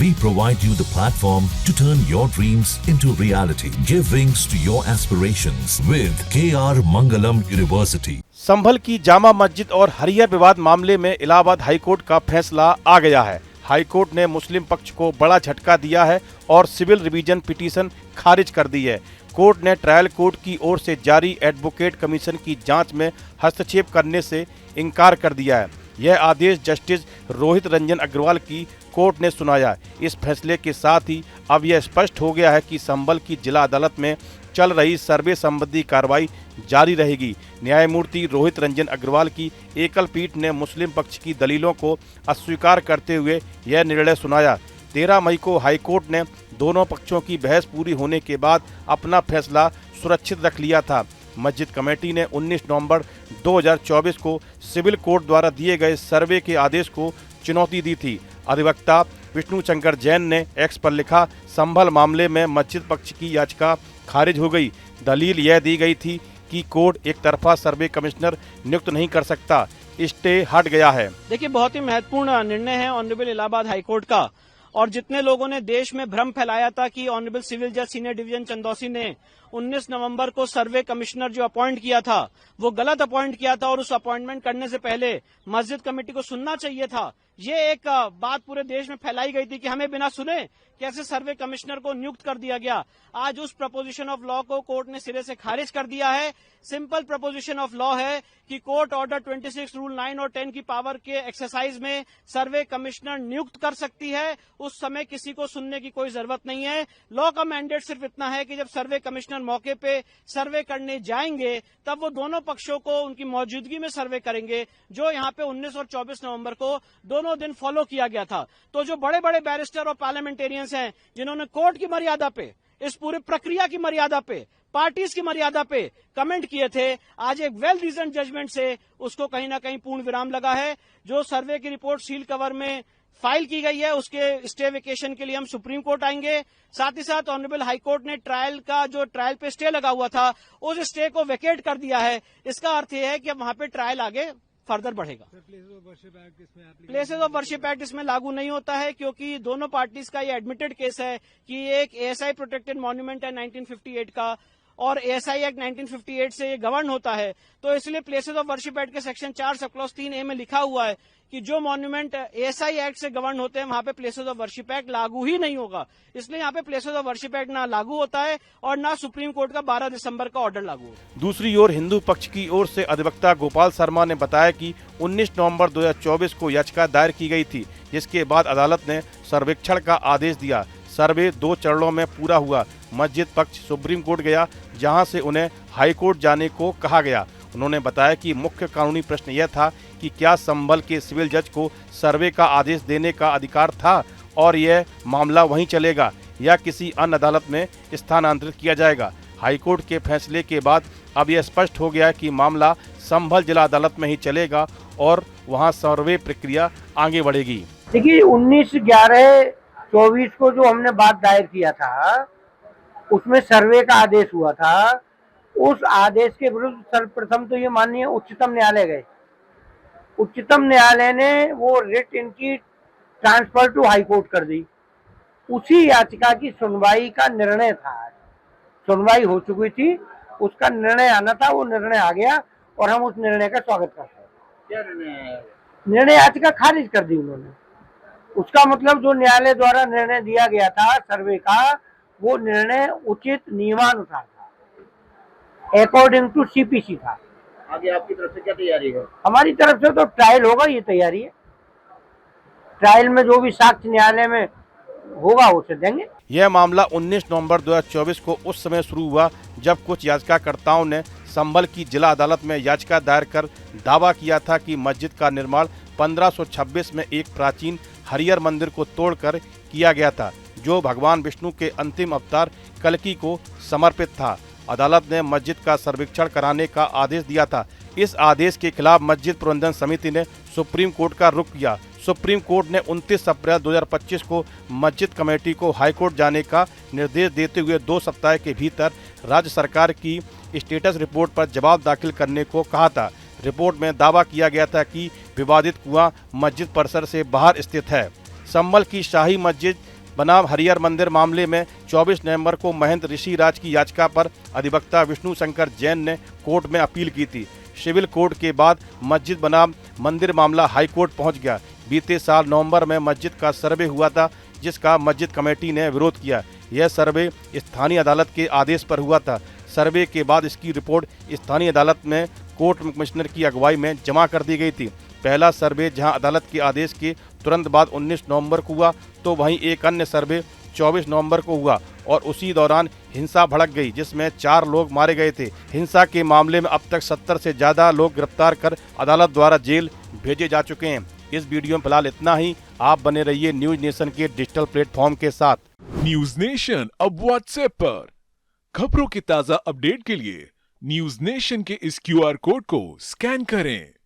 We provide you the platform to turn your dreams into reality. Give wings to your aspirations with KR Mangalam University. संभल की जामा मस्जिद और हरियर विवाद मामले में Allahabad high court का फैसला आ गया है। हाईकोर्ट ने मुस्लिम पक्ष को बड़ा झटका दिया है और सिविल रिवीजन पिटीशन खारिज कर दी है। कोर्ट ने ट्रायल कोर्ट की ओर से जारी एडवोकेट कमीशन की जांच में हस्तक्षेप करने से इनकार कर दिया है। यह आदेश जस्टिस रोहित रंजन अग्रवाल की कोर्ट ने सुनाया। इस फैसले के साथ ही अब यह स्पष्ट हो गया है कि संभल की जिला अदालत में चल रही सर्वे संबंधी कार्रवाई जारी रहेगी। न्यायमूर्ति रोहित रंजन अग्रवाल की एकल पीठ ने मुस्लिम पक्ष की दलीलों को अस्वीकार करते हुए यह निर्णय सुनाया। 13 मई को हाईकोर्ट ने दोनों पक्षों की बहस पूरी होने के बाद अपना फैसला सुरक्षित रख लिया था। मस्जिद कमेटी ने 19 नवंबर 2024 को सिविल कोर्ट द्वारा दिए गए सर्वे के आदेश को चुनौती दी थी। अधिवक्ता विष्णु शंकर जैन ने एक्स पर लिखा, संभल मामले में मस्जिद पक्ष की याचिका खारिज हो गई। दलील यह दी गई थी कि कोर्ट एक तरफा सर्वे कमिश्नर नियुक्त नहीं कर सकता। स्टे हट गया है। देखिए, बहुत ही महत्वपूर्ण निर्णय है ऑनरेबल इलाहाबाद हाईकोर्ट का। और जितने लोगों ने देश में भ्रम फैलाया था कि ऑनरेबल सिविल जज सीनियर डिवीजन चंदौसी ने 19 नवंबर को सर्वे कमिश्नर जो अपॉइंट किया था वो गलत अपॉइंट किया था और उस अपॉइंटमेंट करने से पहले मस्जिद कमेटी को सुनना चाहिए था, ये एक बात पूरे देश में फैलाई गई थी कि हमें बिना सुने कैसे सर्वे कमिश्नर को नियुक्त कर दिया गया। आज उस प्रपोजिशन ऑफ लॉ को कोर्ट ने सिरे से खारिज कर दिया है। सिंपल प्रपोजिशन ऑफ लॉ है कि कोर्ट ऑर्डर 26 रूल 9 और 10 की पावर के एक्सरसाइज में सर्वे कमिश्नर नियुक्त कर सकती है। उस समय किसी को सुनने की कोई जरूरत नहीं है। लॉ का मैंडेट सिर्फ इतना है कि जब सर्वे कमिश्नर मौके पे सर्वे करने जाएंगे तब वो दोनों पक्षों को उनकी मौजूदगी में सर्वे करेंगे, जो यहाँ पे 19 और 24 नवंबर को दोनों दिन फॉलो किया गया था। तो जो बड़े बड़े बैरिस्टर और पार्लियामेंटेरियंस हैं जिन्होंने कोर्ट की मर्यादा पे, इस पूरी प्रक्रिया की मर्यादा पे, पार्टीज की मर्यादा पे कमेंट किए थे, आज एक वेल रीजन जजमेंट से उसको कहीं ना कहीं पूर्ण विराम लगा है। जो सर्वे की रिपोर्ट सील कवर में फाइल की गई है उसके स्टे वेकेशन के लिए हम सुप्रीम कोर्ट आएंगे। साथ ही साथ ऑनरेबल हाईकोर्ट ने ट्रायल पे स्टे लगा हुआ था उस स्टे को वेकेट कर दिया है। इसका अर्थ यह है कि अब वहां पे ट्रायल आगे फर्दर बढ़ेगा। प्लेसेस ऑफ वर्शिप एक्ट इसमें लागू नहीं होता है क्योंकि दोनों पार्टीज का ये एडमिटेड केस है कि एक एएसआई प्रोटेक्टेड मॉन्यूमेंट है 1958 का और एएसआई एक्ट 1958 से ये गवर्न होता है। तो इसलिए प्लेसेस ऑफ वर्शिप एक्ट के सेक्शन 4 सब क्लॉज 3A में लिखा हुआ है कि जो मॉन्यूमेंट एएसआई एक्ट से गवर्न होते हैं वहां पे प्लेसेस ऑफ वर्शिप एक्ट लागू ही नहीं होगा। इसलिए यहाँ पे प्लेसेस ऑफ वर्शिप एक्ट ना लागू होता है और ना सुप्रीम कोर्ट का 12 दिसंबर का ऑर्डर लागू होता है। दूसरी ओर हिंदू पक्ष की ओर से अधिवक्ता गोपाल शर्मा ने बताया कि 19 नवंबर 2024 को याचिका दायर की गई थी, जिसके बाद अदालत ने सर्वेक्षण का आदेश दिया। सर्वे 2 चरणों में पूरा हुआ। मस्जिद पक्ष सुप्रीम कोर्ट गया, जहां से उन्हें हाई कोर्ट जाने को कहा गया। उन्होंने बताया कि मुख्य कानूनी प्रश्न यह था कि क्या संभल के सिविल जज को सर्वे का आदेश देने का अधिकार था और यह मामला वहीं चलेगा या किसी अन्य अदालत में स्थानांतरित किया जाएगा। हाईकोर्ट के फैसले के बाद अब यह स्पष्ट हो गया कि मामला संभल जिला अदालत में ही चलेगा और वहां सर्वे प्रक्रिया आगे बढ़ेगी। देखिए, 19/11/24 को जो हमने बात दायर किया था उसमें सर्वे का आदेश हुआ था। उस आदेश के विरुद्ध सर्वप्रथम तो ये माननीय उच्चतम न्यायालय गए। उच्चतम न्यायालय ने वो रिट इनकी ट्रांसफर टू हाई कोर्ट कर दी। उसी याचिका की सुनवाई का निर्णय था। सुनवाई हो चुकी थी, उसका निर्णय आना था, वो निर्णय आ गया और हम उस निर्णय का स्वागत करते हैं। क्या निर्णय? याचिका खारिज कर दी उन्होंने। उसका मतलब जो न्यायालय द्वारा निर्णय दिया गया था सर्वे का, वो निर्णय उचित नियमानुसार था, अकॉर्डिंग टू सीपीसी था। आगे आपकी तरफ से क्या तैयारी है? हमारी तरफ से तो ट्रायल होगा, ये तैयारी है। ट्रायल में जो भी साक्ष्य न्यायालय में होगा उसे देंगे। यह मामला 19 नवंबर 2024 को उस समय शुरू हुआ जब कुछ याचिकाकर्ताओं ने संभल की जिला अदालत में याचिका दायर कर दावा किया था कि मस्जिद का निर्माण 1526 में एक प्राचीन हरियर मंदिर को तोड़कर किया गया था, जो भगवान विष्णु के अंतिम अवतार कल्कि को समर्पित था। अदालत ने मस्जिद का सर्वेक्षण कराने का आदेश दिया था। इस आदेश के खिलाफ मस्जिद प्रबंधन समिति ने सुप्रीम कोर्ट का रुख किया। सुप्रीम कोर्ट ने 29 अप्रैल 2025 को मस्जिद कमेटी को हाई कोर्ट जाने का निर्देश देते हुए 2 सप्ताह के भीतर राज्य सरकार की स्टेटस रिपोर्ट पर जवाब दाखिल करने को कहा था। रिपोर्ट में दावा किया गया था कि विवादित कुआं मस्जिद परिसर से बाहर स्थित है। संभल की शाही मस्जिद बनाम हरिहर मंदिर मामले में 24 नवंबर को महंत ऋषि राज की याचिका पर अधिवक्ता विष्णु शंकर जैन ने कोर्ट में अपील की थी। सिविल कोर्ट के बाद मस्जिद बनाम मंदिर मामला हाई कोर्ट पहुंच गया। बीते साल नवंबर में मस्जिद का सर्वे हुआ था, जिसका मस्जिद कमेटी ने विरोध किया। यह सर्वे स्थानीय अदालत के आदेश पर हुआ था। सर्वे के बाद इसकी रिपोर्ट स्थानीय अदालत में कोर्ट कमिश्नर की अगुवाई में जमा कर दी गई थी। पहला सर्वे जहां अदालत के आदेश के तुरंत बाद 19 नवंबर को हुआ, तो वहीं एक अन्य सर्वे 24 नवंबर को हुआ और उसी दौरान हिंसा भड़क गई, जिसमें 4 लोग मारे गए थे। हिंसा के मामले में अब तक 70 से ज़्यादा लोग गिरफ्तार कर अदालत द्वारा जेल भेजे जा चुके हैं। इस वीडियो में फिलहाल इतना ही। आप बने रहिए न्यूज नेशन के डिजिटल प्लेटफॉर्म के साथ। न्यूज नेशन अब व्हाट्सएप पर खबरों के ताजा अपडेट के लिए न्यूज नेशन के इस QR कोड को स्कैन करें।